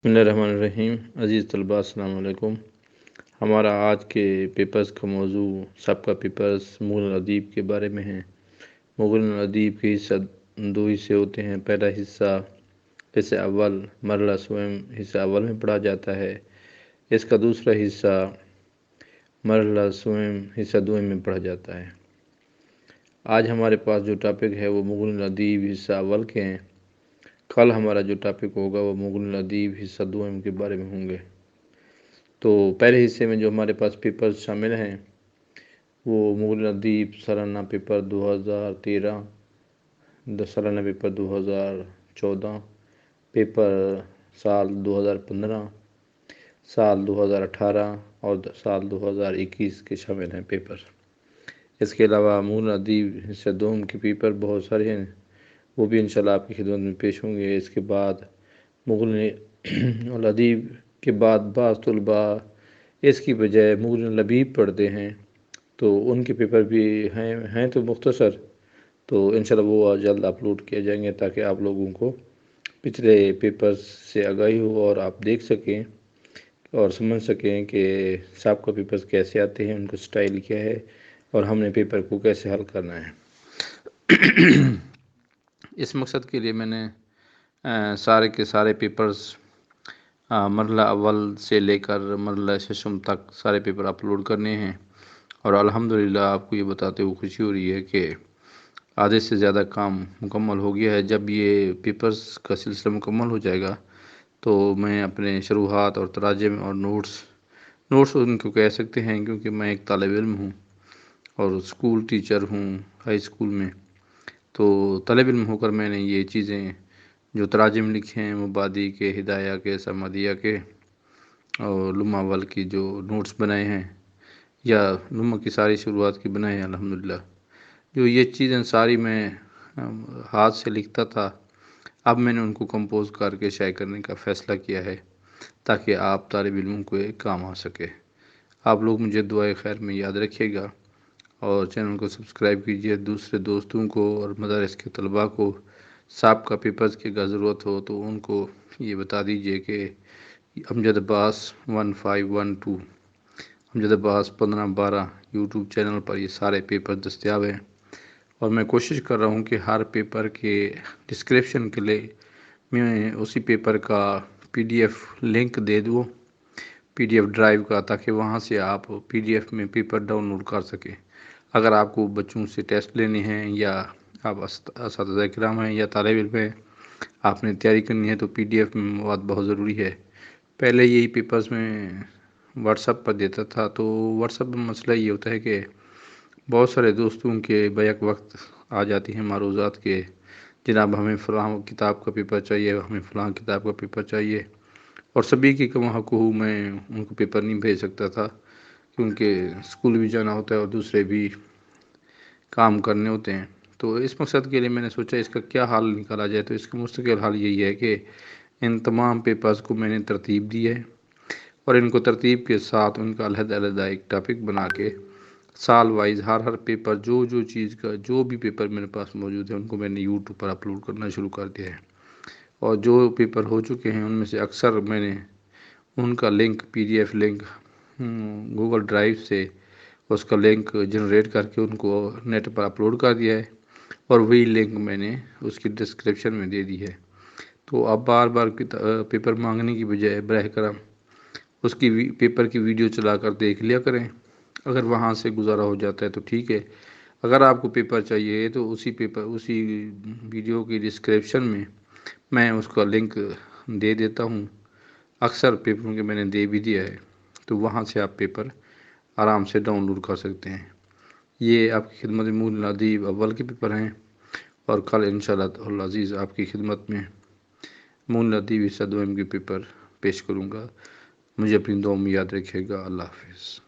بسم اللہ الرحمن الرحیم۔ عزیز طلباء السلام علیکم۔ ہمارا آج کے پیپرز کا موضوع سابقہ پیپرز مغل الادیب کے بارے میں ہے۔ مغل الادیب کے دو حصے ہوتے ہیں۔ پہلا حصہ اول مرحلہ سوم حصہ اول میں پڑھا جاتا ہے۔ اس کا دوسرا حصہ مرحلہ سوم حصہ دوم میں پڑھا جاتا ہے۔ آج ہمارے پاس جو ٹاپک ہے وہ مغل الادیب حصہ اول کے ہیں۔ کل ہمارا جو ٹاپک ہوگا وہ مغل الادیب حصہ دوم کے بارے میں ہوں گے۔ تو پہلے حصے میں جو ہمارے پاس پیپرز شامل ہیں وہ مغل الادیب سالانہ پیپر 2013، سالانہ پیپر 2014، پیپر سال 2015، سال 2018 اور سال 2021 کے شامل ہیں پیپر۔ اس کے علاوہ مغل الادیب حصہ دوم کے پیپر بہت سارے ہیں، وہ بھی انشاءاللہ آپ کی خدمت میں پیش ہوں گے۔ اس کے بعد مغل الادیب کے بعد بعض طلباء اس کی بجائے مغل الادیب پڑھتے ہیں، تو ان کے پیپر بھی ہیں تو مختصر، تو انشاءاللہ وہ جلد اپلوڈ کیے جائیں گے تاکہ آپ لوگوں کو پچھلے پیپرز سے آگاہی ہو اور آپ دیکھ سکیں اور سمجھ سکیں کہ سابقہ پیپرز کیسے آتے ہیں، ان کا سٹائل کیا ہے اور ہم نے پیپر کو کیسے حل کرنا ہے۔ اس مقصد کے لیے میں نے سارے کے سارے پیپرز مرحلہ اول سے لے کر مرحلہ ششم تک سارے پیپر اپلوڈ کرنے ہیں، اور الحمدللہ آپ کو یہ بتاتے ہوئے خوشی ہو رہی ہے کہ آدھے سے زیادہ کام مکمل ہو گیا ہے۔ جب یہ پیپرز کا سلسلہ مکمل ہو جائے گا تو میں اپنے شروحات اور تراجم اور نوٹس ان کو کہہ سکتے ہیں، کیونکہ میں ایک طالب علم ہوں اور اسکول ٹیچر ہوں ہائی اسکول میں، تو طالب علم ہو کر میں نے یہ چیزیں جو تراجم لکھے ہیں مبادی کے، ہدایہ کے، سمدیہ کے اور لمحہ اول کی جو نوٹس بنائے ہیں، یا لمحہ کی ساری شروعات کی بنائے ہیں الحمدللہ، جو یہ چیزیں ساری میں ہاتھ سے لکھتا تھا، اب میں نے ان کو کمپوز کر کے شائع کرنے کا فیصلہ کیا ہے تاکہ آپ طالب علموں کو ایک کام آ سکے۔ آپ لوگ مجھے دعائے خیر میں یاد رکھیے گا اور چینل کو سبسکرائب کیجیے۔ دوسرے دوستوں کو اور مدارس کے طلباء کو سابقہ پیپرز کی اگر ضرورت ہو تو ان کو یہ بتا دیجئے کہ امجد عباس 1512 امجد عباس 1512 یوٹیوب چینل پر یہ سارے پیپر دستیاب ہیں، اور میں کوشش کر رہا ہوں کہ ہر پیپر کے ڈسکرپشن کے لیے میں اسی پیپر کا PDF لنک دے دوں، PDF ڈرائیو کا، تاکہ وہاں سے آپ PDF میں پیپر ڈاؤن لوڈ کر سکیں۔ اگر آپ کو بچوں سے ٹیسٹ لینے ہیں، یا آپ اساتذہ کرام ہیں یا طالب علم ہیں، آپ نے تیاری کرنی ہے، تو PDF میں مواد بہت ضروری ہے۔ پہلے یہی پیپرز میں واٹس ایپ پر دیتا تھا، تو واٹس ایپ میں مسئلہ یہ ہوتا ہے کہ بہت سارے دوستوں کے بیک وقت آ جاتی ہیں معروضات کے جناب ہمیں فلاں کتاب کا پیپر چاہیے، ہمیں فلاں کتاب کا پیپر چاہیے، اور سبھی کی کما حق ہوں میں ان کو پیپر نہیں بھیج سکتا تھا، کیونکہ اسکول بھی جانا ہوتا ہے اور دوسرے بھی کام کرنے ہوتے ہیں۔ تو اس مقصد کے لیے میں نے سوچا اس کا کیا حل نکالا جائے، تو اس کا مستقل حل یہی ہے کہ ان تمام پیپرز کو میں نے ترتیب دی ہے، اور ان کو ترتیب کے ساتھ ان کا علیحدہ علیحدہ ایک ٹاپک بنا کے سال وائز ہر پیپر جو چیز کا جو بھی پیپر میرے پاس موجود ہے ان کو میں نے یوٹیوب پر اپلوڈ کرنا شروع کر دیا ہے، اور جو پیپر ہو چکے ہیں ان میں سے اکثر میں نے ان کا link PDF link Google drive سے اس کا لنک جنریٹ کر کے ان کو نیٹ پر اپلوڈ کر دیا ہے، اور وہی لنک میں نے اس کی ڈسکرپشن میں دے دی ہے۔ تو آپ بار بار پیپر مانگنے کی بجائے براہ کرم اس کی پیپر کی ویڈیو چلا کر دیکھ لیا کریں۔ اگر وہاں سے گزارا ہو جاتا ہے تو ٹھیک ہے، اگر آپ کو پیپر چاہیے تو اسی ویڈیو کی ڈسکرپشن میں اس کا لنک دے دیتا ہوں۔ اکثر پیپروں کے میں نے دے بھی دیا ہے، تو وہاں سے آپ پیپر آرام سے ڈاؤن لوڈ کر سکتے ہیں۔ یہ آپ کی خدمت میں مغل الادیب اول کے پیپر ہیں، اور کل انشاءاللہ العزیز آپ کی خدمت میں مغل الادیب حصہ دوم کے پیپر پیش کروں گا۔ مجھے اپنی دعاؤں میں یاد رکھیے گا۔ اللہ حافظ۔